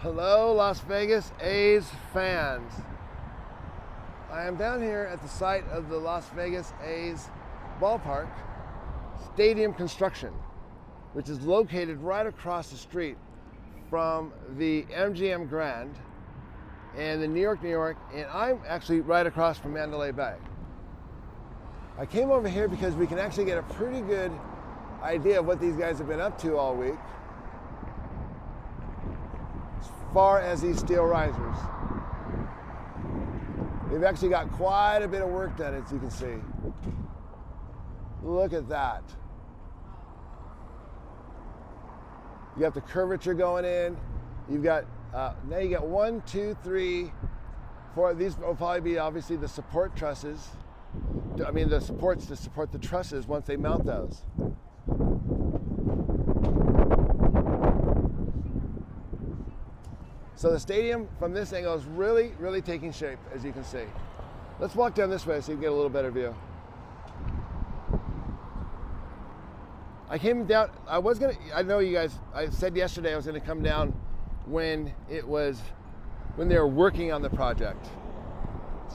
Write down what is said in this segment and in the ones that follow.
Hello, Las Vegas A's fans. I am down here at the site of the Las Vegas A's Ballpark stadium construction, which is located right across the street from the MGM Grand and the New York, and I'm actually right across from Mandalay Bay. I came over here because we can actually get a pretty good idea of what these guys have been up to all week as far as these steel risers. They've actually got quite a bit of work done, as you can see. Look at that. You got the curvature going in. You've got, now you got 1, 2, 3, 4. These will probably be obviously the support trusses. I mean the supports to support the trusses once they mount those. So the stadium from this angle is really, really taking shape, as you can see. Let's walk down this way so you can get a little better view. I came down, I know you guys, I said yesterday I was gonna come down when they were working on the project.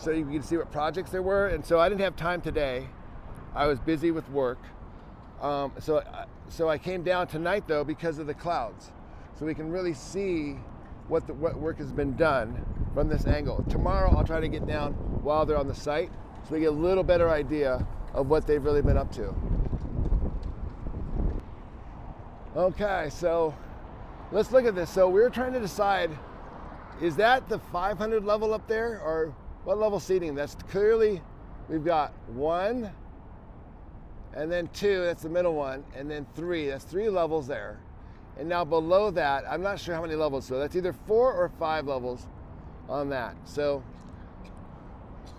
So you can see what projects there were, and so I didn't have time today. I was busy with work. So I came down tonight though because of the clouds. So we can really see what work has been done from this angle. Tomorrow I'll try to get down while they're on the site so we get a little better idea of what they've really been up to. Okay, so let's look at this. So we're trying to decide, is that the 500 level up there, or what level seating? That's clearly, we've got 1, and then 2, that's the middle one, and then 3, that's 3 levels there. And now below that, I'm not sure how many levels, so that's either 4 or 5 levels on that. So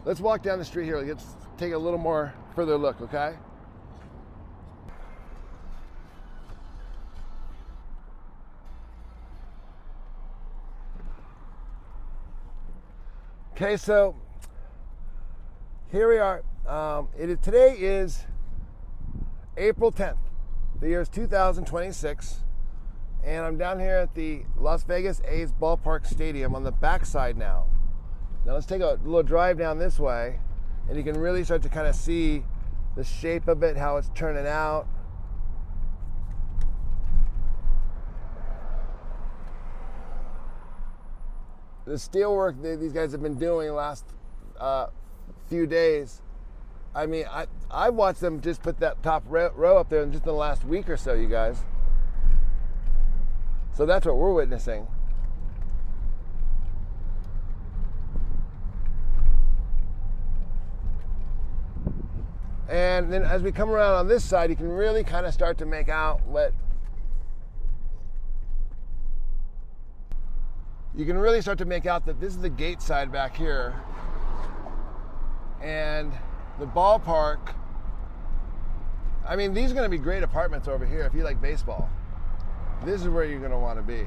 let's walk down the street here. Let's take a little more further look, okay? Okay, so here we are. Today is April 10th. The year is 2026. And I'm down here at the Las Vegas A's Ballpark Stadium on the backside now. Now let's take a little drive down this way, and you can really start to kind of see the shape of it, how it's turning out. The steel work that these guys have been doing the last few days, I mean, I watched them just put that top row up there in just the last week or so, you guys. So that's what we're witnessing. And then as we come around on this side, you can really kind of start to make out that this is the gate side back here. And the ballpark, I mean, these are going to be great apartments over here if you like baseball. This is where you're going to want to be.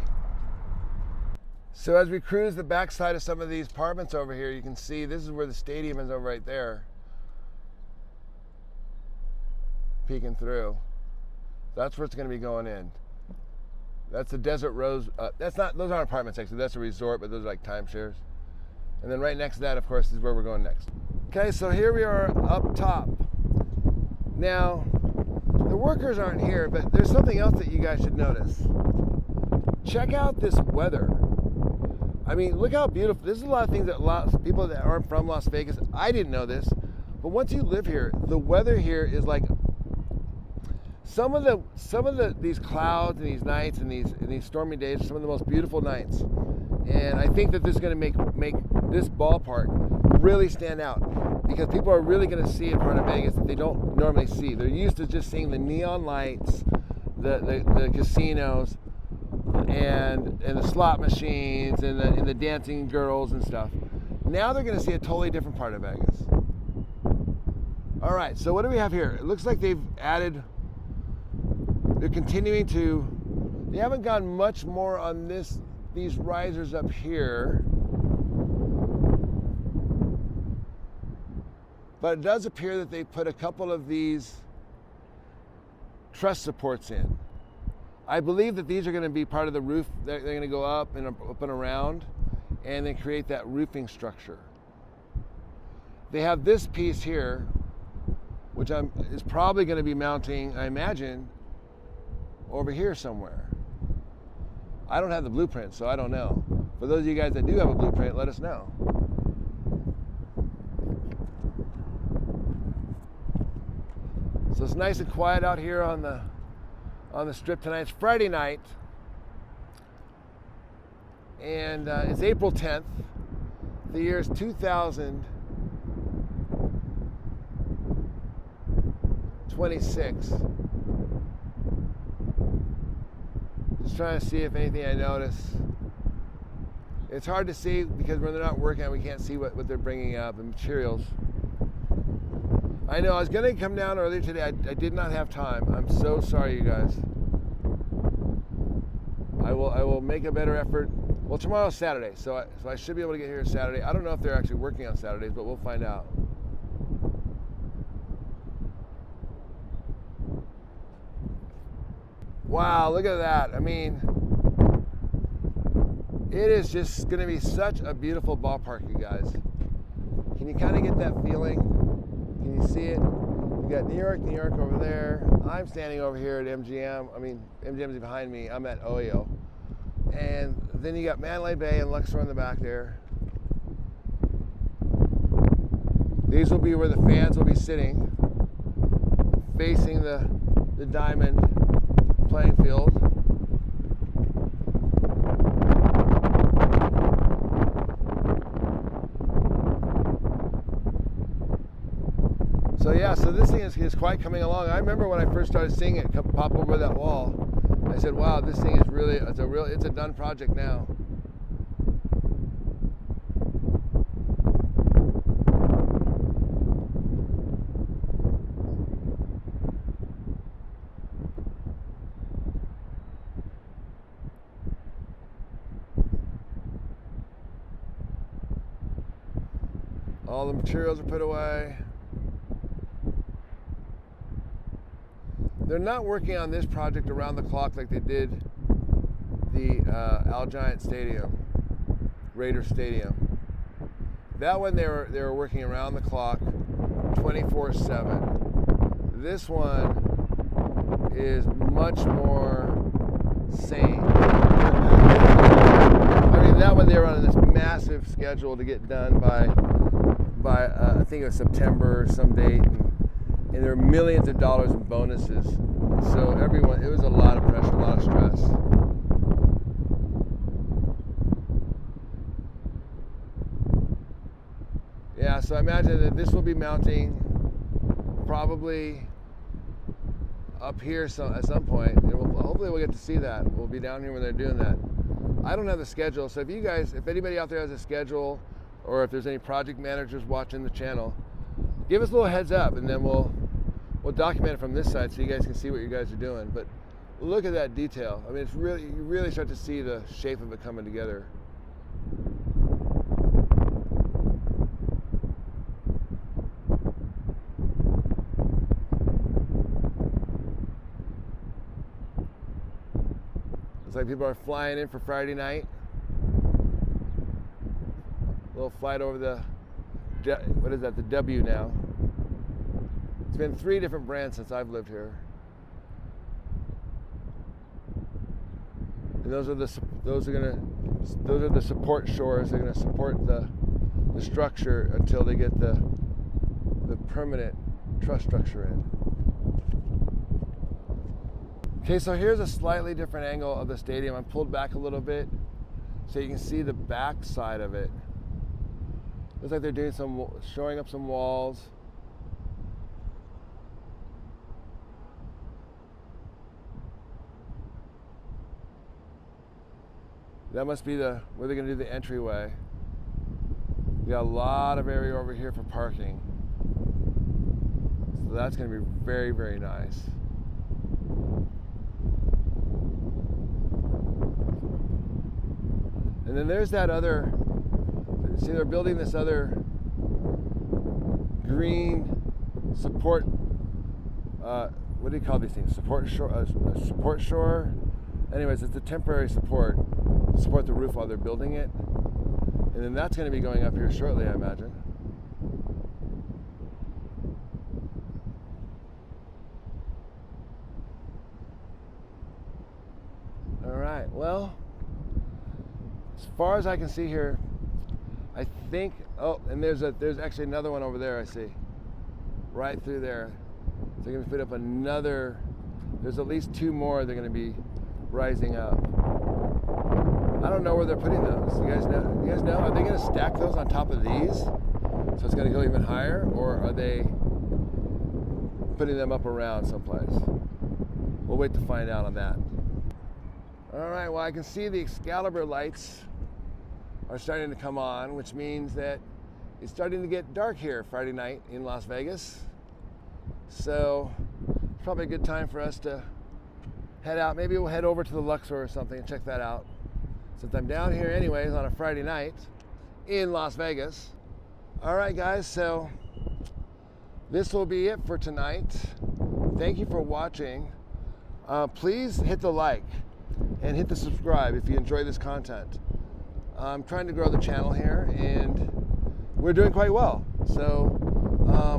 So as we cruise the backside of some of these apartments over here, you can see this is where the stadium is over right there. Peeking through. That's where it's going to be going in. That's the Desert Rose. Those aren't apartments actually. That's a resort, but those are like timeshares. And then right next to that, of course, is where we're going next. Okay, so here we are up top. Now, the workers aren't here, but there's something else that you guys should notice. Check out this weather. I mean, look how beautiful. This is a lot of things that people that aren't from Las Vegas, I didn't know this, but once you live here, the weather here is like some of these clouds and these nights and these stormy days are some of the most beautiful nights. And I think that this is going to make this ballpark really stand out, because people are really going to see a part of Vegas that they don't normally see. They're used to just seeing the neon lights, the casinos, and the slot machines, and the dancing girls and stuff. Now they're going to see a totally different part of Vegas. All right, so what do we have here? It looks like they're continuing to, they haven't gone much more on these risers up here. But it does appear that they put a couple of these truss supports in. I believe that these are going to be part of the roof. They're going to go up and around and then create that roofing structure. They have this piece here, which is probably going to be mounting, I imagine, over here somewhere. I don't have the blueprint, so I don't know. For those of you guys that do have a blueprint, let us know. So it's nice and quiet out here on the strip tonight. It's Friday night, and it's April 10th. The year is 2026. Just trying to see if anything I notice. It's hard to see because when they're not working, we can't see what they're bringing up, the materials. I know I was going to come down earlier today. I did not have time. I'm so sorry, you guys. I will make a better effort. Well, tomorrow's Saturday, so I should be able to get here Saturday. I don't know if they're actually working on Saturdays, but we'll find out. Wow, look at that. I mean, it is just going to be such a beautiful ballpark, you guys. Can you kind of get that feeling? Can you see it? You got New York over there. I'm standing over here at MGM. I mean, MGM is behind me. I'm at OYO. And then you got Mandalay Bay and Luxor in the back there. These will be where the fans will be sitting, facing the diamond playing field. So yeah, so this thing is quite coming along. I remember when I first started seeing it pop over that wall, I said, wow, this thing is really, it's a done project now. All the materials are put away. They're not working on this project around the clock like they did the Al Giant Stadium, Raider Stadium. That one they were working around the clock, 24/7. This one is much more sane. I mean, that one they were on this massive schedule to get done by I think it was September or some date. And there were millions of dollars in bonuses. So it was a lot of pressure, a lot of stress. Yeah, so I imagine that this will be mounting probably up here at some point. Hopefully we'll get to see that. We'll be down here when they're doing that. I don't have the schedule, so if anybody out there has a schedule, or if there's any project managers watching the channel, give us a little heads up, and then we'll document it from this side so you guys can see what you guys are doing. But look at that detail. I mean, you really start to see the shape of it coming together. Looks like people are flying in for Friday night. A little flight over the, what is that, the W now. It's been 3 different brands since I've lived here. And those are the support shores. They're gonna support the structure until they get the permanent truss structure in. Okay, so here's a slightly different angle of the stadium. I'm pulled back a little bit so you can see the back side of it. Looks like they're doing shoring up some walls. That must be where they're going to do the entryway. We got a lot of area over here for parking. So that's going to be very, very nice. And then there's that other, see, they're building this other green support, what do you call these things? Support shore, Anyways, it's a temporary support to support the roof while they're building it. And then that's going to be going up here shortly, I imagine. All right, well, as far as I can see here, I think, oh, and there's actually another one over there I see, right through there. So they're going to put up another, there's at least 2 more they're going to be rising up. I don't know where they're putting those. You guys know? You guys know? Are they going to stack those on top of these, so it's going to go even higher, or are they putting them up around someplace? We'll wait to find out on that. All right. Well, I can see the Excalibur lights are starting to come on, which means that it's starting to get dark here Friday night in Las Vegas. So it's probably a good time for us to head out. Maybe we'll head over to the Luxor or something and check that out. Since I'm down here anyways on a Friday night in Las Vegas. All right, guys, so this will be it for tonight. Thank you for watching. Please hit the like and hit the subscribe if you enjoy this content. I'm trying to grow the channel here, and we're doing quite well. So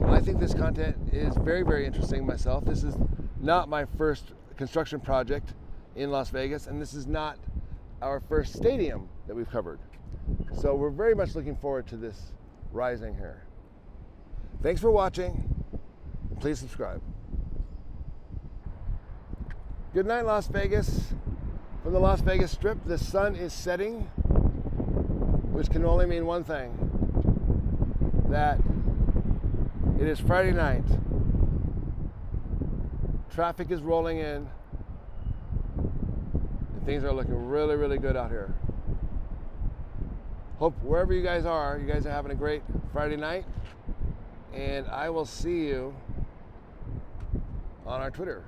I think this content is very, very interesting myself. This is not my first construction project in Las Vegas, and this is not our first stadium that we've covered. So we're very much looking forward to this rising here. Thanks for watching. Please subscribe. Good night, Las Vegas. From the Las Vegas Strip, the sun is setting, which can only mean one thing, that it is Friday night. Traffic is rolling in. Things are looking really, really good out here. Hope wherever you guys are having a great Friday night. And I will see you on our Twitter.